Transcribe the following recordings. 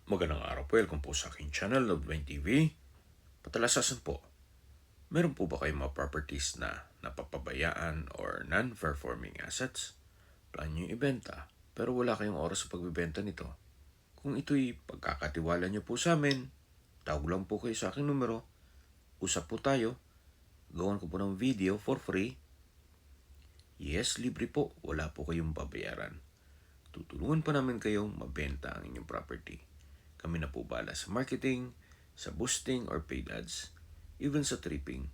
Magandang araw po, welcome po sa aking channel, Love9 TV. Patalasasan po, meron po ba kayong mga properties na napapabayaan or non-performing assets? Plan nyo ibenta, pero wala kayong oras sa pagbibenta nito. Kung ito'y pagkakatiwala nyo po sa amin, tawag lang po kayo sa aking numero, usap po tayo, gawan ko po ng video for free. Yes, libre po, wala po kayong babayaran. Tutulungan pa namin kayong mabenta ang inyong property. Kami na po bahala sa marketing, sa boosting or paid ads, even sa tripping.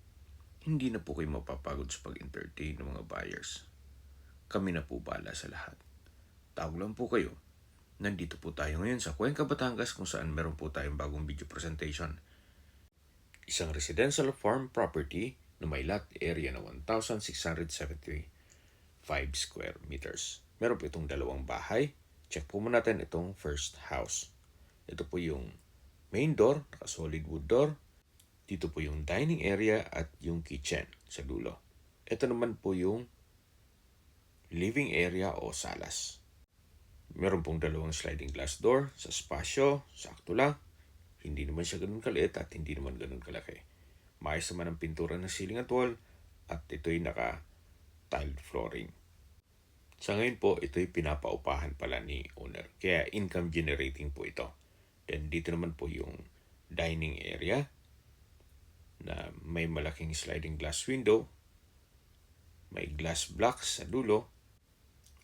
Hindi na po kayo mapapagod sa pag-entertain ng mga buyers. Kami na po bahala sa lahat. Tawag lang po kayo. Nandito po tayo ngayon sa Cuenca, Batangas kung saan meron po tayong bagong video presentation. Isang residential farm property na may lot area na 1,673 square meters. Meron po itong dalawang bahay. Check po muna natin itong first house. Ito po yung main door, naka-solid wood door. Dito po yung dining area at yung kitchen sa dulo. Ito naman po yung living area o salas. Meron pong dalawang sliding glass door sa spasyo, sakto lang. Hindi naman siya ganun kaliit at hindi naman ganun kalaki. Maayos naman ang pintura ng ceiling at wall at ito'y naka-tiled flooring. Sa ngayon po, ito'y pinapaupahan pala ni owner. Kaya income generating po ito. Then dito naman po yung dining area na may malaking sliding glass window. May glass blocks sa dulo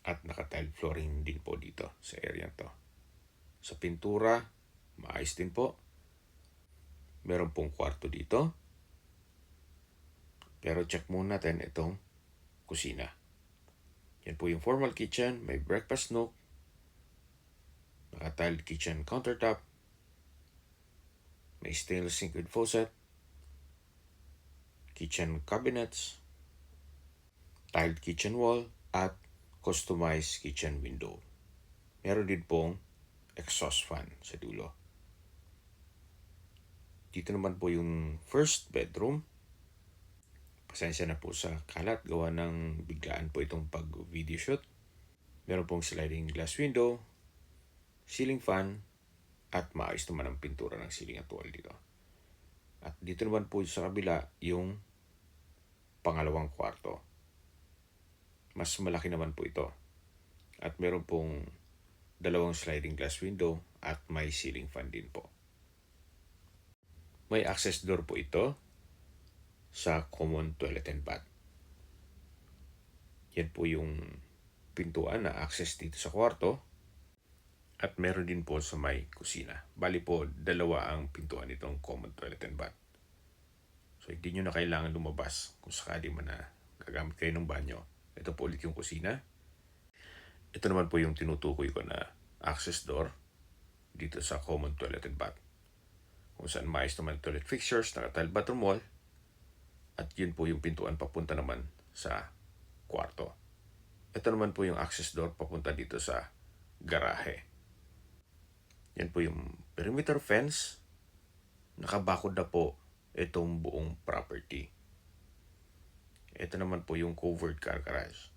at naka-tile flooring din po dito sa area to. Sa pintura, maayos din po. Meron pong kwarto dito. Pero check muna natin itong kusina. Yan po yung formal kitchen, may breakfast nook, naka-tiled kitchen countertop, may stainless sink with faucet, kitchen cabinets, tiled kitchen wall, at customized kitchen window. Meron din pong exhaust fan sa dulo. Dito naman po yung first bedroom. Pasensya na po sa kalat, gawa ng biglaan po itong pag-video shoot. Meron pong sliding glass window, ceiling fan, at maayos naman ang pintura ng ceiling at wall dito. At dito naman po sa kabila yung pangalawang kwarto. Mas malaki naman po ito. At meron pong dalawang sliding glass window at may ceiling fan din po. May access door po ito sa common toilet and bath. Yan po yung pintuan na access dito sa kwarto. At meron din po sa may kusina. Bali po, dalawa ang pintuan nitong common toilet and bath. So, hindi nyo na kailangan lumabas kung sakali man na gagamit kayo ng banyo. Ito po ulit yung kusina. Ito naman po yung tinutukoy ko na access door dito sa common toilet and bath. Kung saan maayos naman toilet fixtures, naka-tile bathroom wall. At yun po yung pintuan papunta naman sa kwarto. Ito naman po yung access door papunta dito sa garahe. Yan po yung perimeter fence. Nakabakod na po itong buong property. Ito naman po yung covered car garage.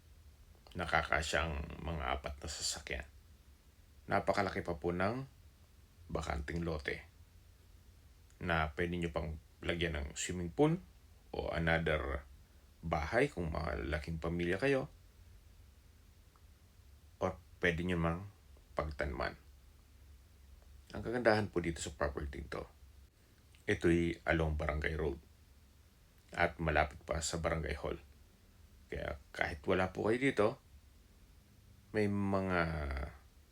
Nakakasyang mga 4 na sasakyan. Napakalaki pa po ng bakanting lote na pwede nyo pang lagyan ng swimming pool o another bahay kung malaking pamilya kayo. O pwede nyo mang pagtanman. Ang kagandahan po dito sa property ito, ito'y along Barangay Road at malapit pa sa Barangay Hall. Kaya kahit wala po kayo dito, may mga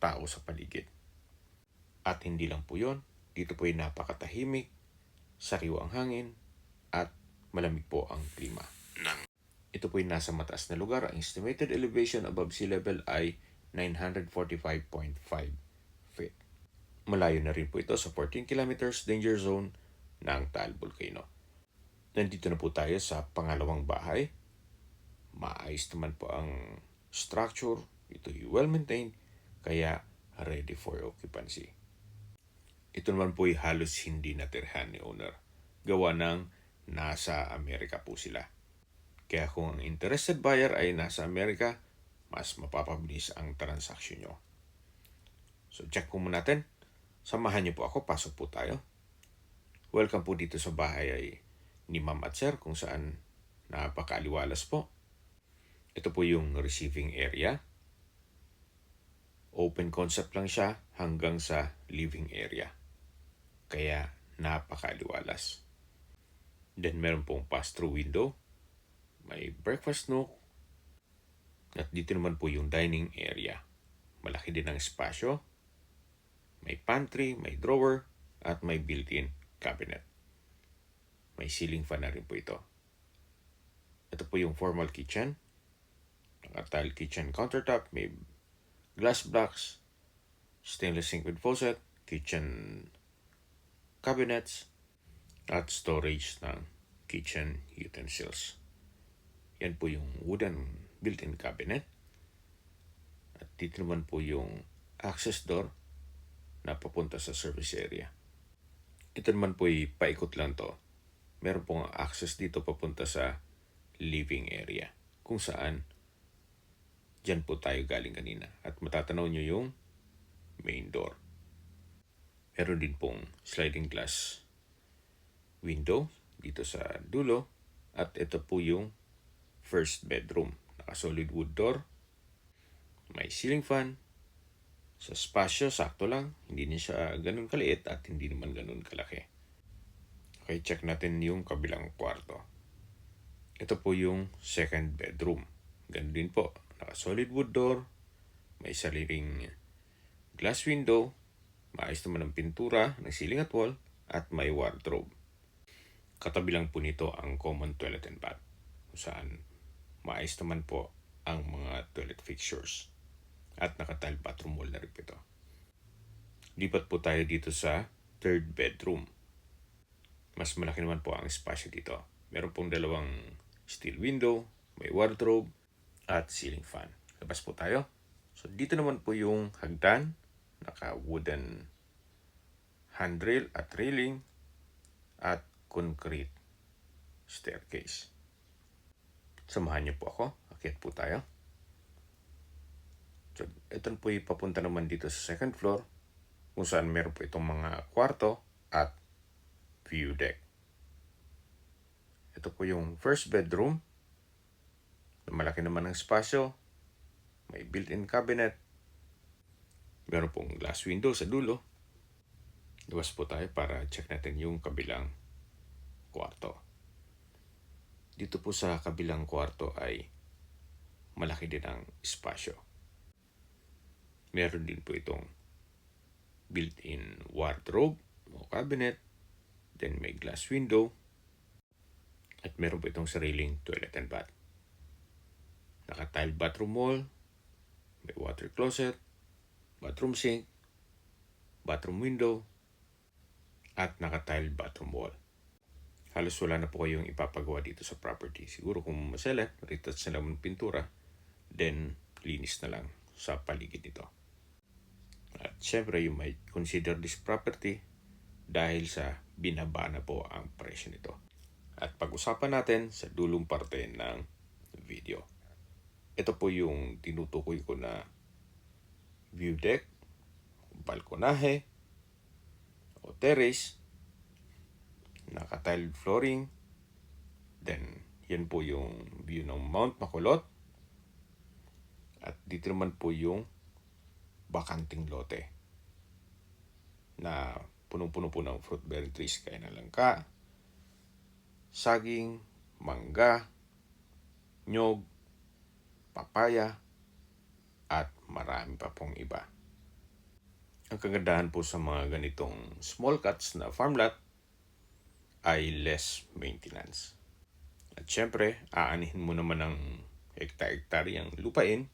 tao sa paligid. At hindi lang po yun, dito po'y napakatahimik, sariwa ang hangin, at malamig po ang klima. Ito po'y nasa mataas na lugar. Ang estimated elevation above sea level ay 945.5 feet. Malayo na rin po ito sa 14 kilometers danger zone ng Taal Volcano. Nandito na po tayo sa pangalawang bahay. Maayos naman po ang structure. Ito'y well-maintained, kaya ready for occupancy. Ito naman po'y halos hindi natirhan ni owner. Gawa ng nasa Amerika po sila. Kaya kung ang interested buyer ay nasa Amerika, mas mapapabilis ang transaksyon nyo. So check po muna natin Samahan niyo po ako, pasok po tayo. Welcome po dito sa bahay ni Ma'am at Sir kung saan napakaaliwalas po. Ito po yung receiving area. Open concept lang siya hanggang sa living area. Kaya napakaaliwalas. Then meron pong pass-through window. May breakfast nook. At dito naman po yung dining area. Malaki din ang espasyo. May pantry, may drawer, at may built-in cabinet. May ceiling fan na rin po ito. Ito po yung formal kitchen. Naka-tile kitchen countertop, may glass blocks, stainless sink with faucet, kitchen cabinets, at storage ng kitchen utensils. Yan po yung wooden built-in cabinet. At dito naman po yung access door na papunta sa service area. Ito naman po paikot lang to. Meron pong access dito papunta sa living area kung saan dyan po tayo galing kanina. At matatanaw nyo yung main door. Meron din pong sliding glass window dito sa dulo. At ito po yung first bedroom. Naka-solid wood door. May ceiling fan. Sa spasyo, sakto lang. Hindi niya siya ganun kaliit at hindi naman ganun kalaki. Okay, check natin yung kabilang kwarto. Ito po yung second bedroom. Ganun din po. Naka-solid wood door. May sariling glass window. Maayos naman ang pintura ng ceiling at wall. At may wardrobe. Katabi lang po nito ang common toilet and bath. Kung saan maayos naman po ang mga toilet fixtures. At naka-tile bathroom wall na rin po ito. Lipat po tayo dito sa third bedroom. Mas malaki naman po ang espasyo dito. Meron pong dalawang steel window, may wardrobe, at ceiling fan. Labas po tayo. So dito naman po yung hagdan, naka-wooden handrail at railing, at concrete staircase. Samahan niyo po ako. Akyat po tayo. So, ito po papunta naman dito sa second floor kung saan meron po itong mga kwarto at view deck. Ito po yung first bedroom. Malaki naman ang espasyo. May built-in cabinet. Meron pong glass window sa dulo. Luwas po tayo para check natin yung kabilang kwarto. Dito po sa kabilang kwarto ay malaki din ang espasyo. Meron din po itong built-in wardrobe o cabinet. Then may glass window. At meron po itong sariling toilet and bath. Naka-tile bathroom wall. May water closet. Bathroom sink. Bathroom window. At naka-tile bathroom wall. Halos wala na po kayong ipapagawa dito sa property. Siguro kung masela, retouch na lang ng pintura, then linis na lang sa paligid nito. At syempre, you might consider this property dahil sa binaba na po ang presyo nito. At pag-usapan natin sa dulong parte ng video. Ito po yung tinutukoy ko na view deck, balkonahe, o terrace, naka-tiled flooring, then yan po yung view ng Mount Makulot, at dito naman po yung bakanting lote na punong-puno po ng fruit-bearing trees kaya na langka, saging, mangga, nyog, papaya, at marami pa pong iba. Ang kagandahan po sa mga ganitong small cuts na farm lot ay less maintenance. At syempre, aanihin mo naman ng hektar-hektar ang lupain.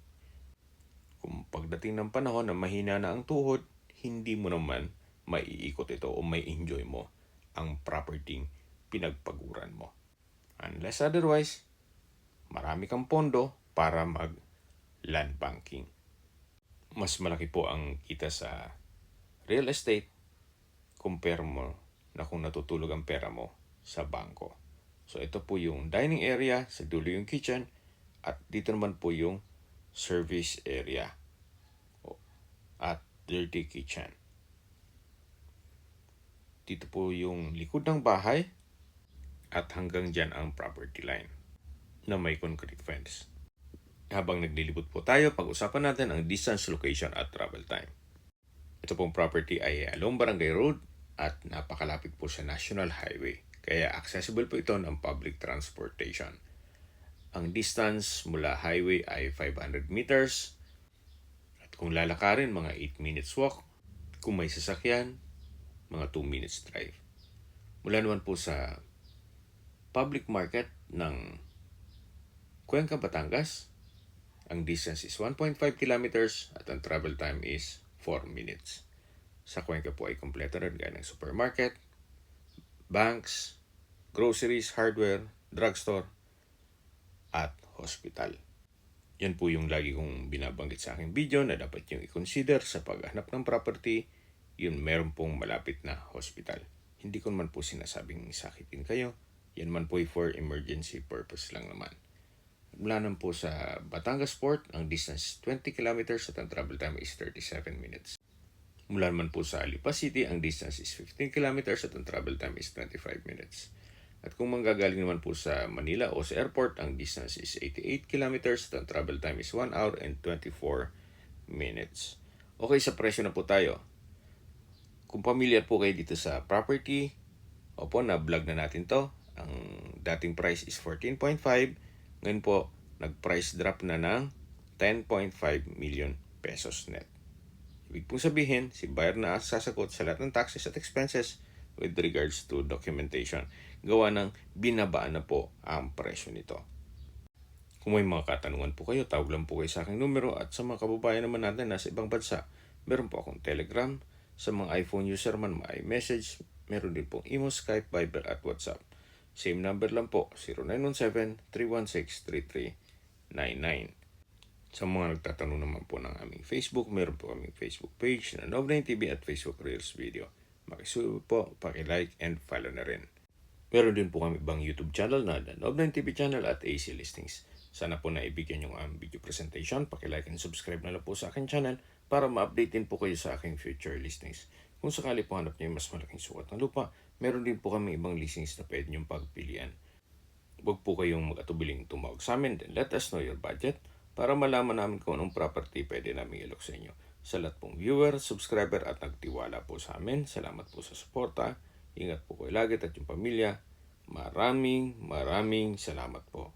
Kung pagdating ng panahon na mahina na ang tuhod, hindi mo naman maiikot ito o may enjoy mo ang property pinagpaguran mo. Unless otherwise, marami kang pondo para mag land banking. Mas malaki po ang kita sa real estate compare mo na kung natutulog ang pera mo sa bangko. So ito po yung dining area, sa dulo yung kitchen, at dito naman po yung service area at dirty kitchen. Dito po yung likod ng bahay at hanggang dyan ang property line na may concrete fence. Habang naglilibot po tayo, pag-usapan natin ang distance, location at travel time. Ito pong property ay along Barangay Road at napakalapit po sa National Highway. Kaya accessible po ito ng public transportation. Ang distance mula highway ay 500 meters. At kung lalakarin, mga 8 minutes walk. Kung may sasakyan, mga 2 minutes drive. Mula naman po sa public market ng Cuenca, Batangas, ang distance is 1.5 kilometers at ang travel time is 4 minutes. Sa Cuenca po ay kompleto rin gaya ng supermarket, banks, groceries, hardware, drugstore, at hospital. Yan po yung lagi kong binabanggit sa aking video na dapat yung i-consider sa paghanap ng property. Yun, meron pong malapit na hospital. Hindi ko naman po sinasabing sakitin kayo. Yan man po ay for emergency purpose lang naman. Mula naman po sa Batangas Port, ang distance 20 kilometers at ang travel time is 37 minutes. Mula naman po sa Lipa City, ang distance is 15 kilometers at ang travel time is 25 minutes. At kung manggagaling naman po sa Manila o sa airport, ang distance is 88 kilometers at ang travel time is 1 hour and 24 minutes. Okay, sa presyo na po tayo. Kung familiar po kayo dito sa property, opo, na-vlog na natin to. Ang dating price is 14.5. Ngayon po, nag-price drop na ng 10.5 million pesos net. Ibig pong sabihin, si buyer na sasagot sa lahat ng taxes at expenses with regards to documentation. Gawa ng binabaan na po ang presyo nito. Kung may mga katanungan po kayo, tawag lang po kayo sa aking numero at sa mga kababayan naman natin nasa ibang bansa, meron po akong Telegram. Sa mga iPhone user man, may message. Meron din pong Imo, Skype, Viber at WhatsApp. Same number lang po, 0917-316-3399. Sa mga nagtatanong naman po ng aming Facebook, meron po kaming Facebook page na Nob9 TV at Facebook Reels Video. Makisuyo po, paki-like and follow na rin. Meron din po kami ibang YouTube channel na Nob9 TV channel at AC Listings. Sana po naibigyan yung aming video presentation. Paki-like and subscribe na lang po sa aking channel para ma-update din po kayo sa aking future listings. Kung sakali po hanap niyo yung mas malaking sukat ng lupa, meron din po kami ibang listings na pwede niyong pagpilian. Huwag po kayong mag-atubiling tumawag sa amin, then let us know your budget para malaman namin kung anong property pwede namin ilok sa inyo. Sa lahat pong viewer, subscriber at nagtiwala po sa amin, salamat po sa suporta. Ingat po kayo lagi at yung pamilya. Maraming salamat po.